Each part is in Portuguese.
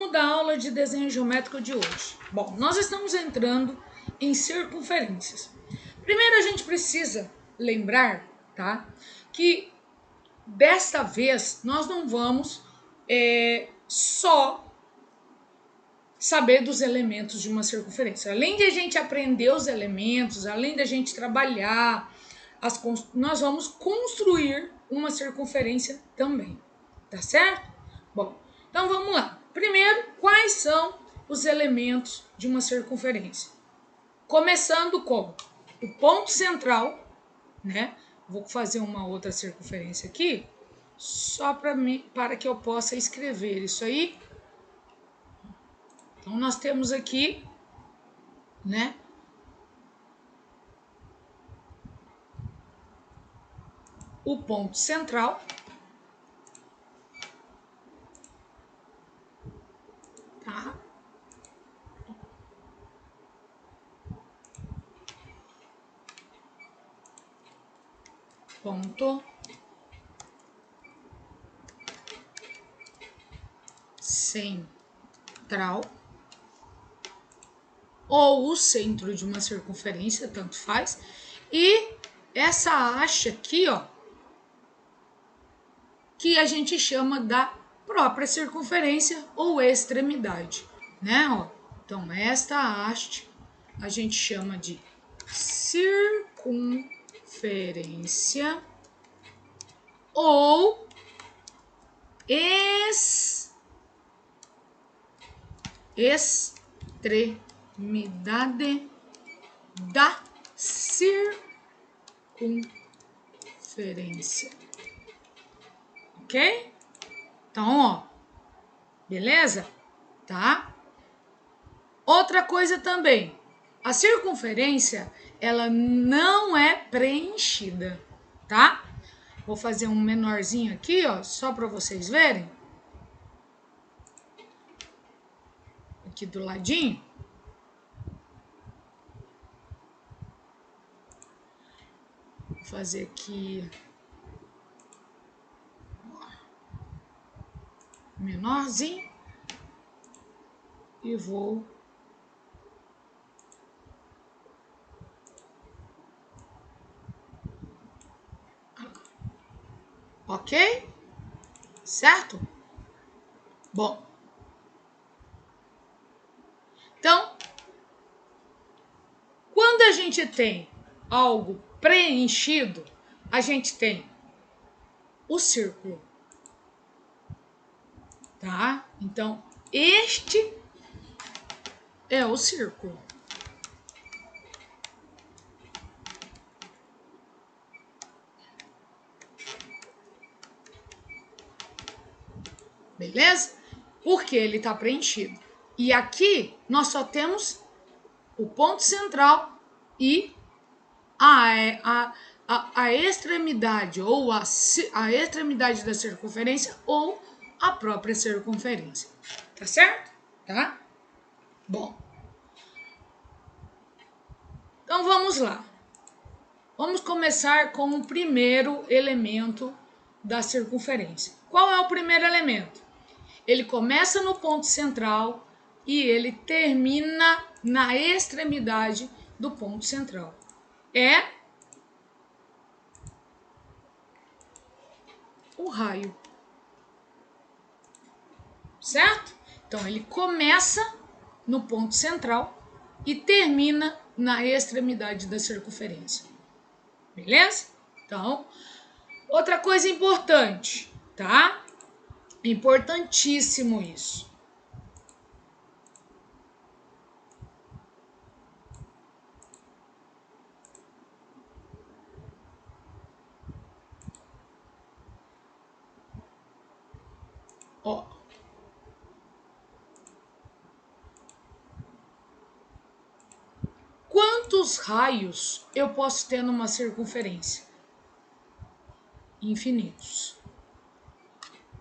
Da aula de desenho geométrico de hoje. Bom, nós estamos entrando em circunferências. Primeiro a gente precisa lembrar, tá, que desta vez nós não vamos só saber dos elementos de uma circunferência. Além de a gente aprender os elementos, além de a gente trabalhar, nós vamos construir uma circunferência também, tá certo? Bom, então vamos lá. Primeiro, quais são os elementos de uma circunferência? Começando com o ponto central, né? Vou fazer uma outra circunferência aqui, só para que eu possa escrever isso aí. Então, nós temos aqui, né? O ponto central. Tá? Ponto central, ou o centro de uma circunferência, tanto faz. E essa haste aqui, ó, que a gente chama da própria circunferência ou extremidade, né? Ó, então, esta haste a gente chama de circunferência ou extremidade da circunferência. Ok? Então, ó, beleza? Tá? Outra coisa também, a circunferência, ela não é preenchida, tá? Vou fazer um menorzinho aqui, ó, só para vocês verem. Aqui do ladinho. Vou fazer aqui menorzinho e vou ok? Certo? Bom, então, quando a gente tem algo preenchido, a gente tem o círculo, tá? Então, este é o círculo. Beleza? Porque ele está preenchido. E aqui nós só temos o ponto central e a extremidade, ou a extremidade da circunferência, ou a própria circunferência. Tá certo? Tá? Bom. Então vamos lá. Vamos começar com o primeiro elemento da circunferência. Qual é o primeiro elemento? Ele começa no ponto central e ele termina na extremidade do ponto central. É o raio. Certo? Então, ele começa no ponto central e termina na extremidade da circunferência. Beleza? Então, outra coisa importante, tá? Importantíssimo isso. Ó. Quantos raios eu posso ter numa circunferência? Infinitos.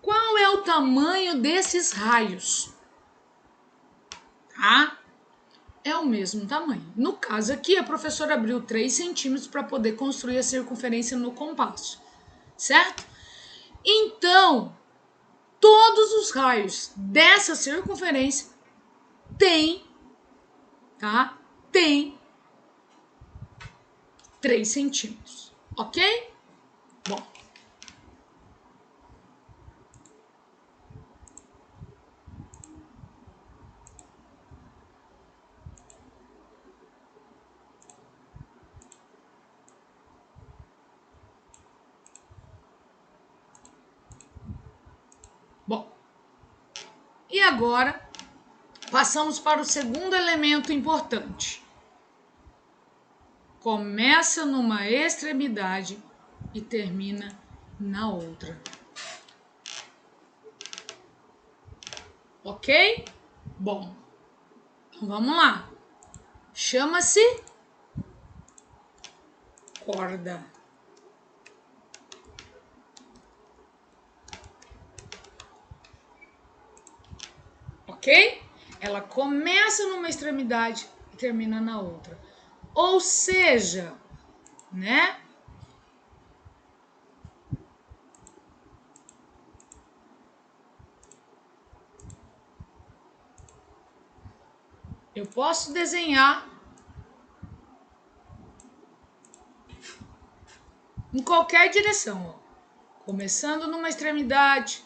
Qual é o tamanho desses raios? Tá? É o mesmo tamanho. No caso aqui, a professora abriu 3 centímetros para poder construir a circunferência no compasso. Certo? Então, todos os raios dessa circunferência têm, tá? Tem 3 centímetros, ok? Bom. Bom. E agora, passamos para o segundo elemento importante. Começa numa extremidade e termina na outra. Ok? Bom, então vamos lá. Chama-se corda. Ok? Ela começa numa extremidade e termina na outra. Ou seja, né? Eu posso desenhar em qualquer direção, ó. Começando numa extremidade,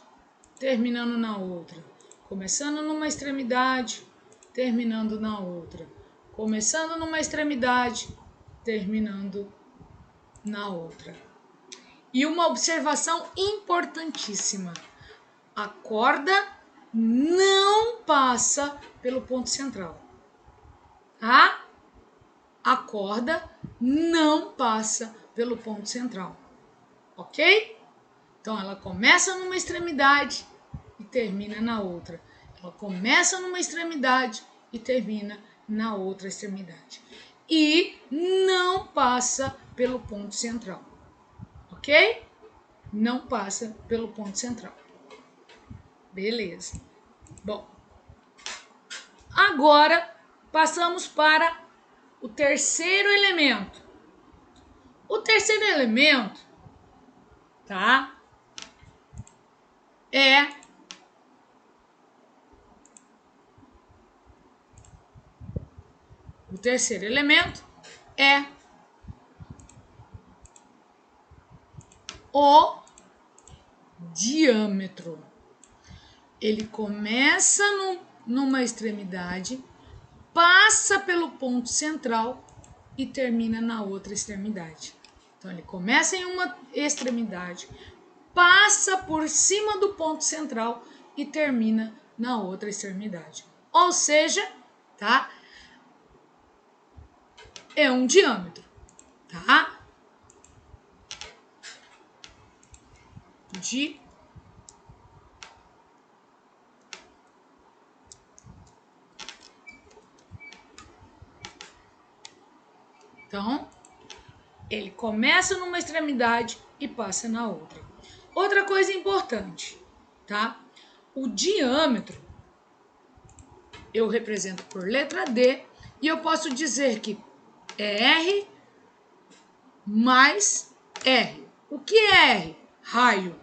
terminando na outra. Começando numa extremidade, terminando na outra. Começando numa extremidade, terminando na outra. E uma observação importantíssima: a corda não passa pelo ponto central, tá? A corda não passa pelo ponto central, ok? Então ela começa numa extremidade e termina na outra. Ela começa numa extremidade e termina na outra extremidade. E não passa pelo ponto central, ok? Não passa pelo ponto central. Beleza. Bom, agora passamos para o terceiro elemento. O terceiro elemento, tá? O terceiro elemento é o diâmetro. Ele começa numa extremidade, passa pelo ponto central e termina na outra extremidade. Então ele começa em uma extremidade, passa por cima do ponto central e termina na outra extremidade. Ou seja, tá? É um diâmetro, tá? Então, ele começa numa extremidade e passa na outra. Outra coisa importante, tá? O diâmetro eu represento por letra D e eu posso dizer que é R mais R. O que é R? Raio.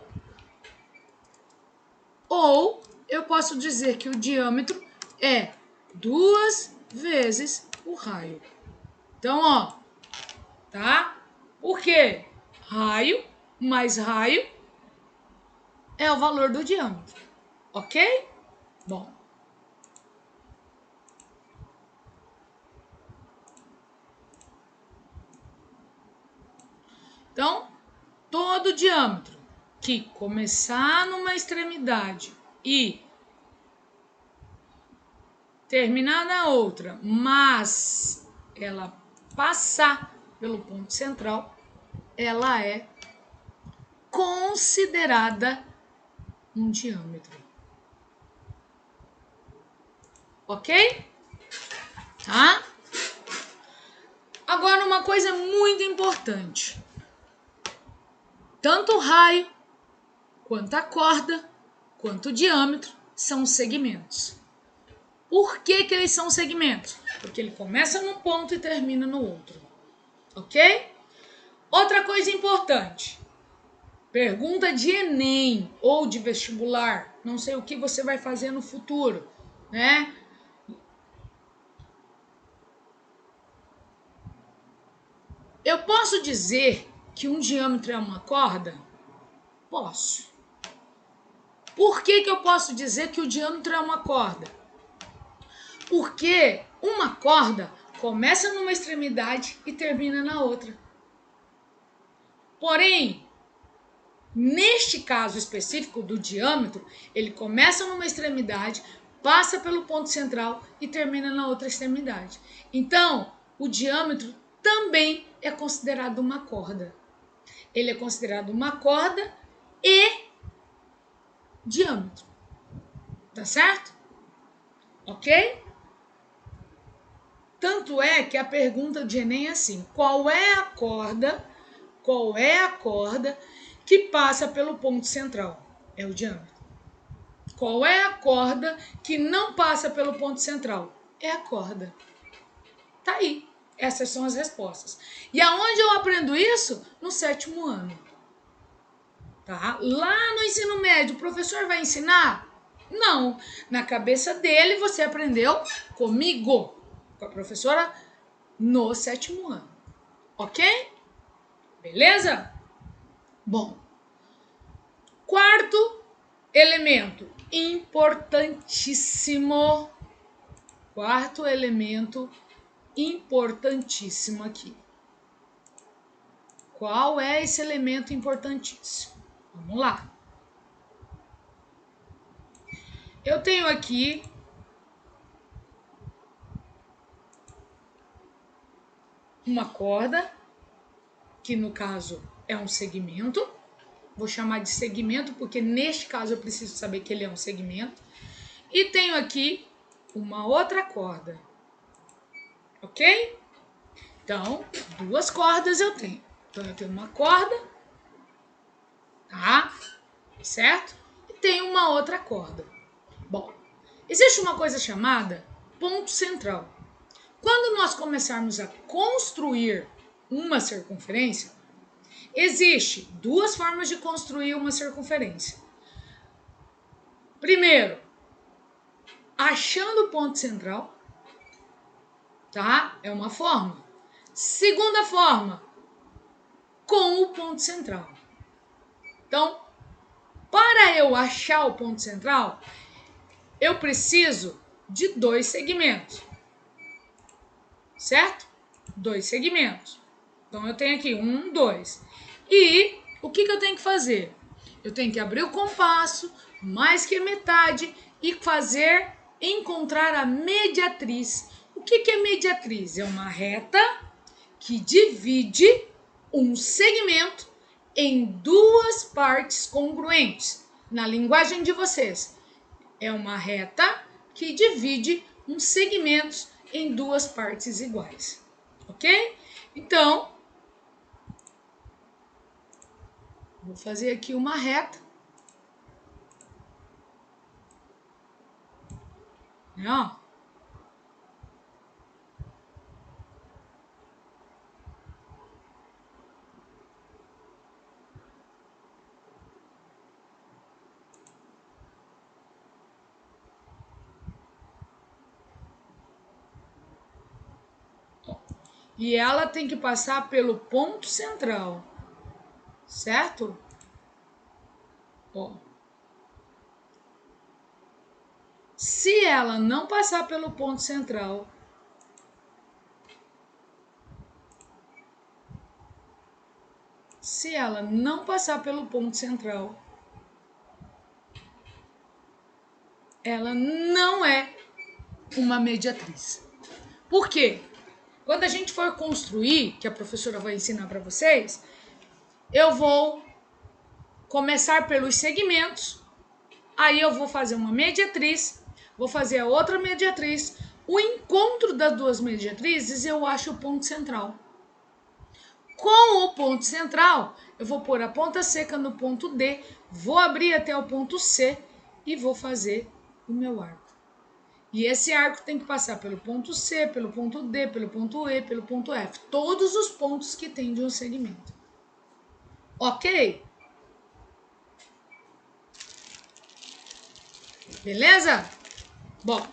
Ou eu posso dizer que o diâmetro é 2 vezes o raio. Então, ó, tá? Por quê? Raio mais raio é o valor do diâmetro, ok? Bom. Então, todo diâmetro que começar numa extremidade e terminar na outra, mas ela passar pelo ponto central, ela é considerada um diâmetro. Ok? Tá? Agora uma coisa muito importante. Tanto o raio, quanto a corda, quanto o diâmetro são segmentos. Por que eles são segmentos? Porque ele começa num ponto e termina no outro. Ok? Outra coisa importante. Pergunta de Enem ou de vestibular. não sei o que você vai fazer no futuro, né? Eu posso dizer que um diâmetro é uma corda? Posso. Por que eu posso dizer que o diâmetro é uma corda? Porque uma corda começa numa extremidade e termina na outra. Porém, neste caso específico do diâmetro, ele começa numa extremidade, passa pelo ponto central e termina na outra extremidade. Então, o diâmetro também é considerado uma corda. Ele é considerado uma corda e diâmetro. Tá certo? Ok? Tanto é que a pergunta de Enem é assim: qual é a corda que passa pelo ponto central? É o diâmetro. Qual é a corda que não passa pelo ponto central? É a corda. Tá aí. Essas são as respostas. E aonde eu aprendo isso? No 7º ano. Tá? Lá no ensino médio, o professor vai ensinar? Não. Na cabeça dele, você aprendeu comigo, com a professora, no 7º ano. Ok? Beleza? Bom. Quarto elemento importantíssimo. Quarto elemento importantíssimo aqui. Qual é esse elemento importantíssimo? Vamos lá. Eu tenho aqui uma corda, que no caso é um segmento. Vou chamar de segmento porque neste caso eu preciso saber que ele é um segmento. E tenho aqui uma outra corda. Ok? Então, duas cordas eu tenho. Então, eu tenho uma corda, tá? Certo? E tenho uma outra corda. Bom, existe uma coisa chamada ponto central. Quando nós começarmos a construir uma circunferência, existe duas formas de construir uma circunferência. Primeiro, achando o ponto central, tá? É uma forma. Segunda forma, com o ponto central. Então, para eu achar o ponto central, eu preciso de dois segmentos. Certo? Dois segmentos. Então, eu tenho aqui 1, 2. E o que eu tenho que fazer? Eu tenho que abrir o compasso, mais que metade, e encontrar a mediatriz. O que é mediatriz? É uma reta que divide um segmento em duas partes congruentes. Na linguagem de vocês, é uma reta que divide um segmento em duas partes iguais. Ok? Então, vou fazer aqui uma reta. Ó. E ela tem que passar pelo ponto central, certo? Ó. Se ela não passar pelo ponto central, ela não é uma mediatriz. Por quê? Quando a gente for construir, que a professora vai ensinar para vocês, eu vou começar pelos segmentos, aí eu vou fazer uma mediatriz, vou fazer a outra mediatriz, o encontro das duas mediatrizes eu acho o ponto central. Com o ponto central, eu vou pôr a ponta seca no ponto D, vou abrir até o ponto C e vou fazer o meu arco. E esse arco tem que passar pelo ponto C, pelo ponto D, pelo ponto E, pelo ponto F. Todos os pontos que tem de um segmento. Ok? Beleza? Bom,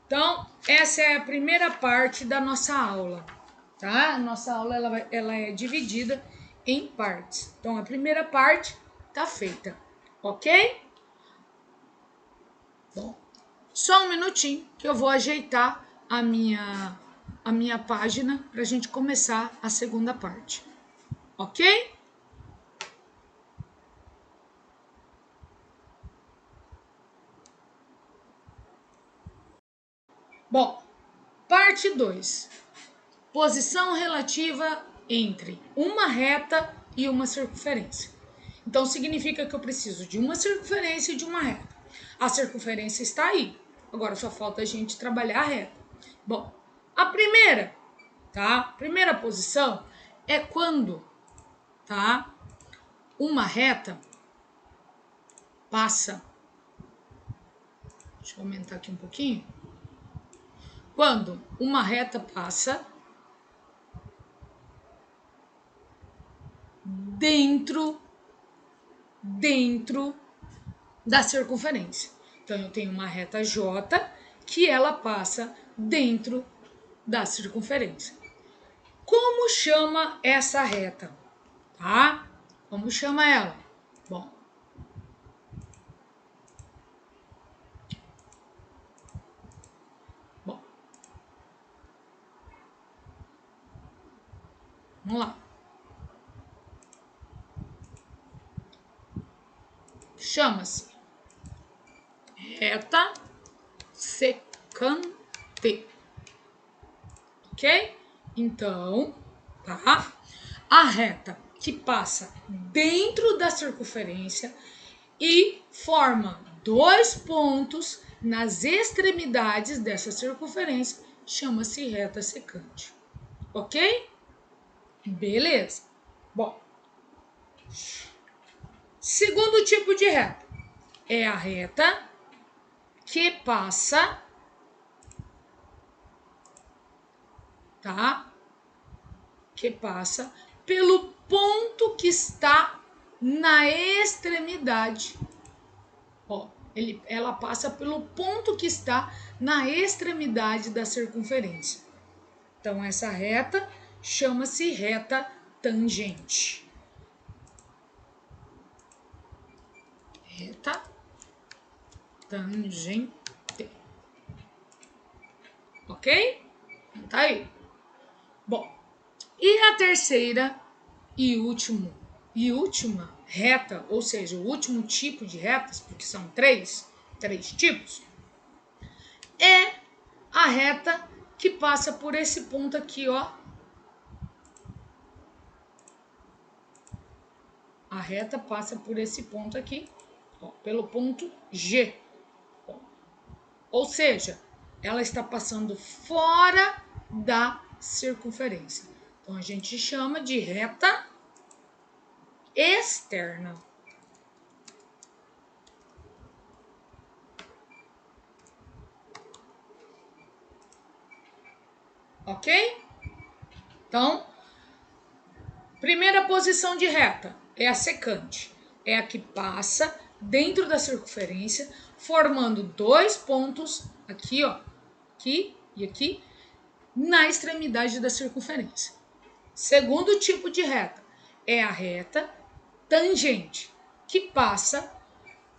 então essa é a primeira parte da nossa aula, tá? A nossa aula ela é dividida em partes. Então a primeira parte tá feita, ok? Bom, só um minutinho que eu vou ajeitar a minha página para a gente começar a segunda parte, ok? Bom, parte 2. Posição relativa entre uma reta e uma circunferência. Então, significa que eu preciso de uma circunferência e de uma reta. A circunferência está aí. Agora, só falta a gente trabalhar a reta. Bom, a primeira, tá? Primeira posição é quando, tá? Uma reta passa. Deixa eu aumentar aqui um pouquinho. Quando uma reta passa dentro da circunferência. Então, eu tenho uma reta J que ela passa dentro da circunferência. Como chama essa reta? Tá? Como chama ela? Bom, vamos lá. Chama-se reta secante. Ok? Então, tá? A reta que passa dentro da circunferência e forma dois pontos nas extremidades dessa circunferência chama-se reta secante. Ok? Beleza. Bom, segundo tipo de reta é a reta que passa, tá? Que passa pelo ponto que está na extremidade. Ó, ela passa pelo ponto que está na extremidade da circunferência. Então, essa reta chama-se reta tangente. Reta tangente. Ok? Tá aí. Bom, e a terceira e última reta, ou seja, o último tipo de retas, porque são três tipos, é a reta que passa por esse ponto aqui, ó. A reta passa por esse ponto aqui, ó, pelo ponto G. Ou seja, ela está passando fora da circunferência. Então, a gente chama de reta externa. Ok? Então, primeira posição de reta é a secante. É a que passa dentro da circunferência, formando dois pontos, aqui, ó, aqui e aqui, na extremidade da circunferência. Segundo tipo de reta é a reta tangente, que passa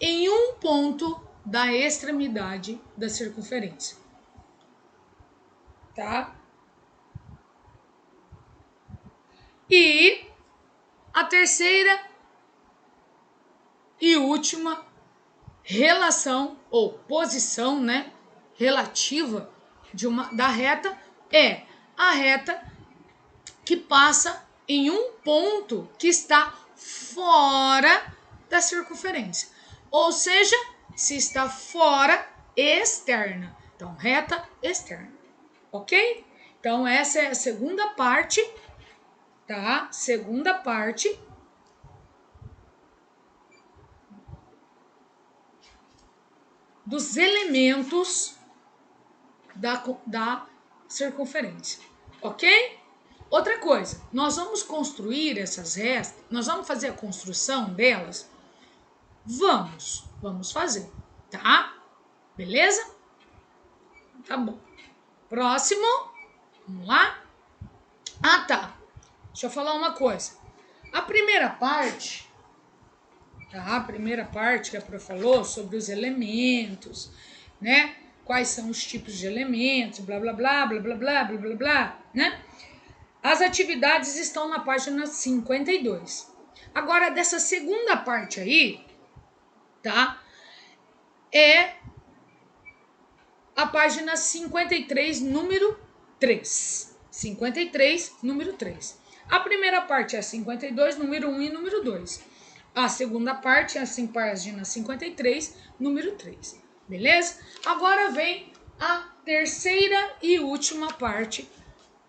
em um ponto da extremidade da circunferência. Tá? E a terceira e última relação ou posição, né, relativa da reta é a reta que passa em um ponto que está fora da circunferência. Ou seja, se está fora, externa. Então, reta externa. Ok? Então, essa é a segunda parte, tá? Segunda parte dos elementos da circunferência. Ok? Outra coisa, nós vamos construir essas retas, nós vamos fazer a construção delas? Vamos. vamos fazer, tá? Beleza? Tá bom. Próximo, vamos lá? Ah, tá. Deixa eu falar uma coisa. A primeira parte, tá? A primeira parte que a prof falou sobre os elementos, né? Quais são os tipos de elementos, blá, blá, blá, blá, blá, blá, blá, blá, blá, né? As atividades estão na página 52. Agora, dessa segunda parte aí, tá? É a página 53, número 3. 53, número 3. A primeira parte é 52, número 1 e número 2. A segunda parte é a página 53, número 3. Beleza? Agora vem a terceira e última parte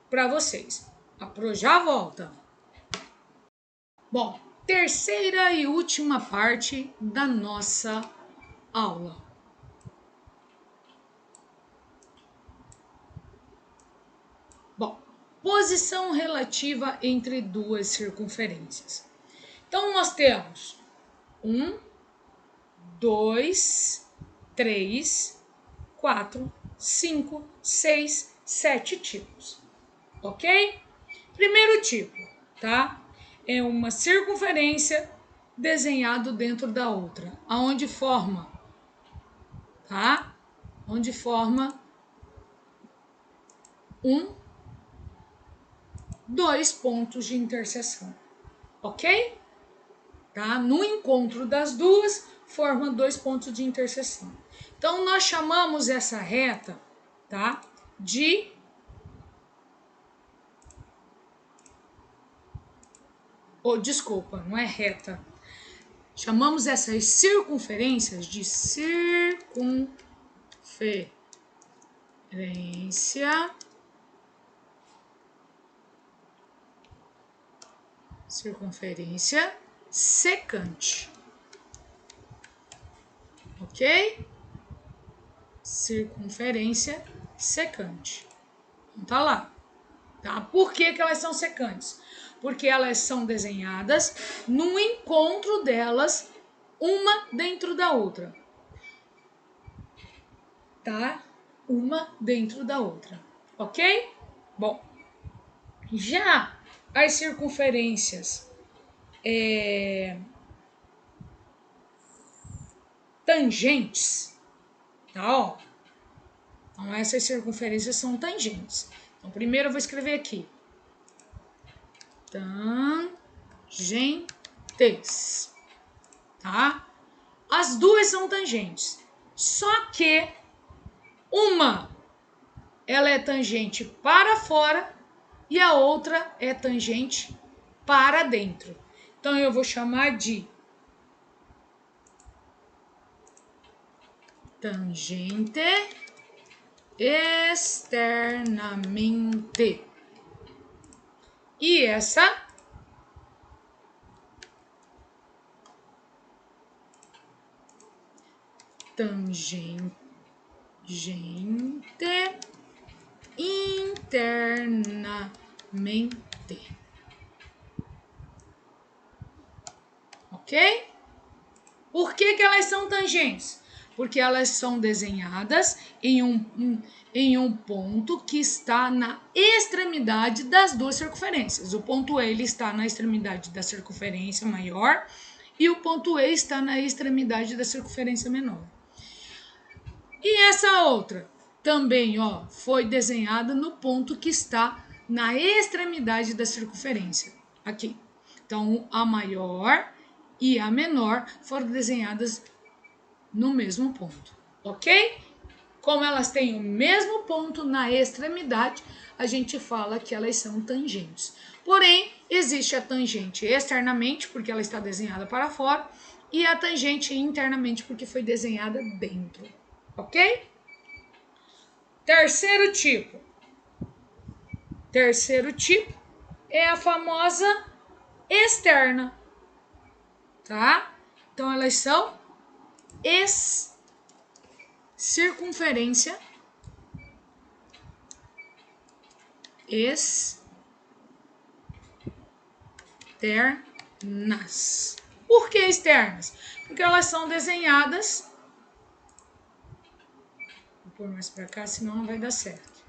para vocês. A Pro já volta. Bom, terceira e última parte da nossa aula. Bom, posição relativa entre duas circunferências. Então, nós temos 1, 2, 3, 4, 5, 6, 7 tipos. Ok? Primeiro tipo, tá? É uma circunferência desenhado dentro da outra, aonde forma, tá? Onde forma dois pontos de interseção, ok? Tá? No encontro das duas, forma dois pontos de interseção. Então, nós chamamos essa reta, tá? Desculpa, não é reta. Chamamos essas circunferências de circunferência secante. Ok? Circunferência secante. Então tá lá. Tá? Por que elas são secantes? Porque elas são desenhadas no encontro delas, uma dentro da outra. Tá? Uma dentro da outra. Ok? Bom, já as circunferências tangentes, tá? Ó. Então, essas circunferências são tangentes. Então, primeiro eu vou escrever aqui. Tangentes. Tá? As duas são tangentes. Só que uma ela é tangente para fora e a outra é tangente para dentro. Então, eu vou chamar de tangente externamente. E essa tangente internamente. Ok? Por que elas são tangentes? Porque elas são desenhadas em um ponto que está na extremidade das duas circunferências. O ponto E ele está na extremidade da circunferência maior e o ponto E está na extremidade da circunferência menor. E essa outra também, ó, foi desenhada no ponto que está na extremidade da circunferência, aqui. Então, a maior e a menor foram desenhadas no mesmo ponto, ok? Como elas têm o mesmo ponto na extremidade, a gente fala que elas são tangentes. Porém, existe a tangente externamente, porque ela está desenhada para fora, e a tangente internamente, porque foi desenhada dentro, ok? Terceiro tipo. Terceiro tipo é a famosa externa, tá? Então, elas são circunferência externas. Por que externas? Porque elas são desenhadas. Vou pôr mais para cá, senão não vai dar certo.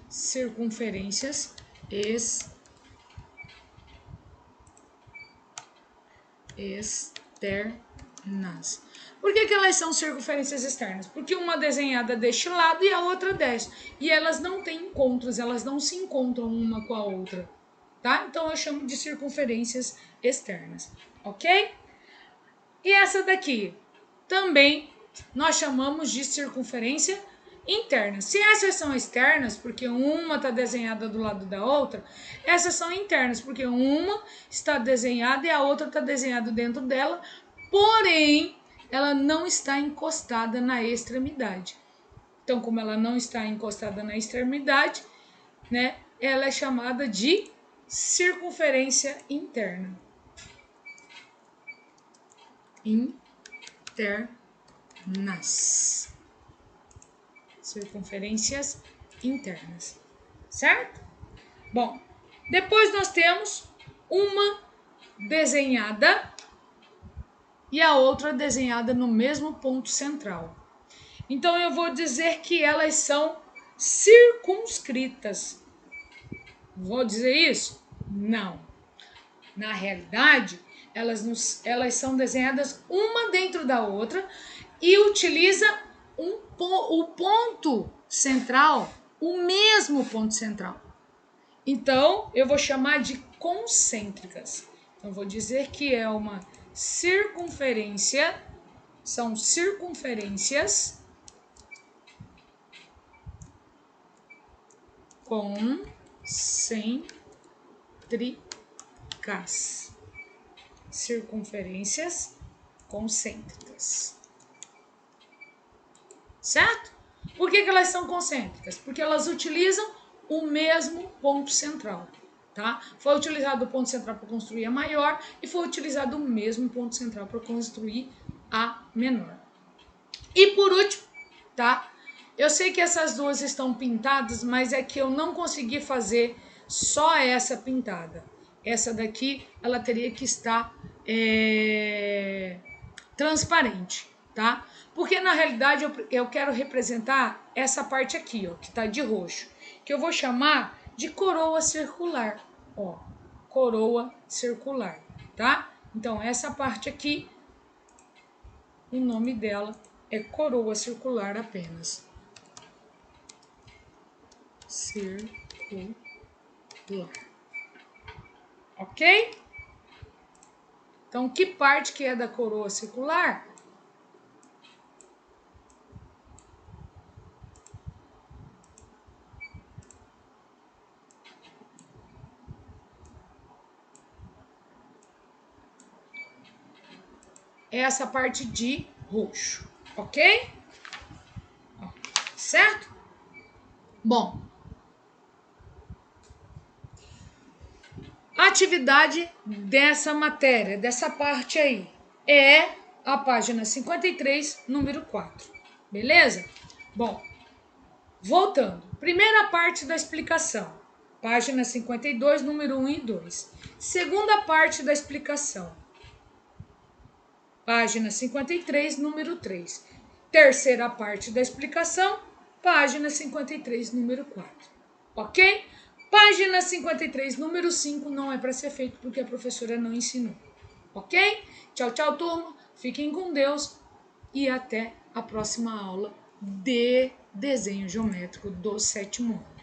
Circunferências externas. Por que elas são circunferências externas? Porque uma desenhada deste lado e a outra deste. E elas não têm encontros, elas não se encontram uma com a outra. Tá? Então eu chamo de circunferências externas. Ok? E essa daqui também nós chamamos de circunferência interna. Se essas são externas, porque uma está desenhada do lado da outra, essas são internas, porque uma está desenhada e a outra está desenhada dentro dela, porém, ela não está encostada na extremidade. Então, como ela não está encostada na extremidade, né, ela é chamada de circunferência interna. Internas. Circunferências internas. Certo? Bom, depois nós temos uma desenhada e a outra desenhada no mesmo ponto central. Então eu vou dizer que elas são circunscritas. Vou dizer isso? Não. Na realidade, elas são desenhadas uma dentro da outra e utiliza o ponto central, o mesmo ponto central. Então, eu vou chamar de concêntricas. Então, vou dizer que é uma circunferência, são circunferências concêntricas. Circunferências concêntricas. Certo? Por que elas são concêntricas? Porque elas utilizam o mesmo ponto central. Tá? Foi utilizado o ponto central para construir a maior e foi utilizado o mesmo ponto central para construir a menor. E por último, tá? Eu sei que essas duas estão pintadas, mas é que eu não consegui fazer só essa pintada. Essa daqui, ela teria que estar transparente, tá? Porque na realidade eu quero representar essa parte aqui, ó, que tá de roxo, que eu vou chamar de coroa circular, ó, coroa circular, tá? Então essa parte aqui, o nome dela é coroa circular apenas. Circular. Ok? Então, que parte que é da coroa circular? É essa parte de roxo, ok? Certo? Bom, a atividade dessa matéria, dessa parte aí, é a página 53, número 4. Beleza? Bom, voltando. Primeira parte da explicação. Página 52, número 1 e 2. Segunda parte da explicação. Página 53, número 3. Terceira parte da explicação. Página 53, número 4. Ok? Página 53, número 5 não é para ser feito porque a professora não ensinou. Ok? Tchau, tchau, turma. Fiquem com Deus e até a próxima aula de desenho geométrico do 7º ano.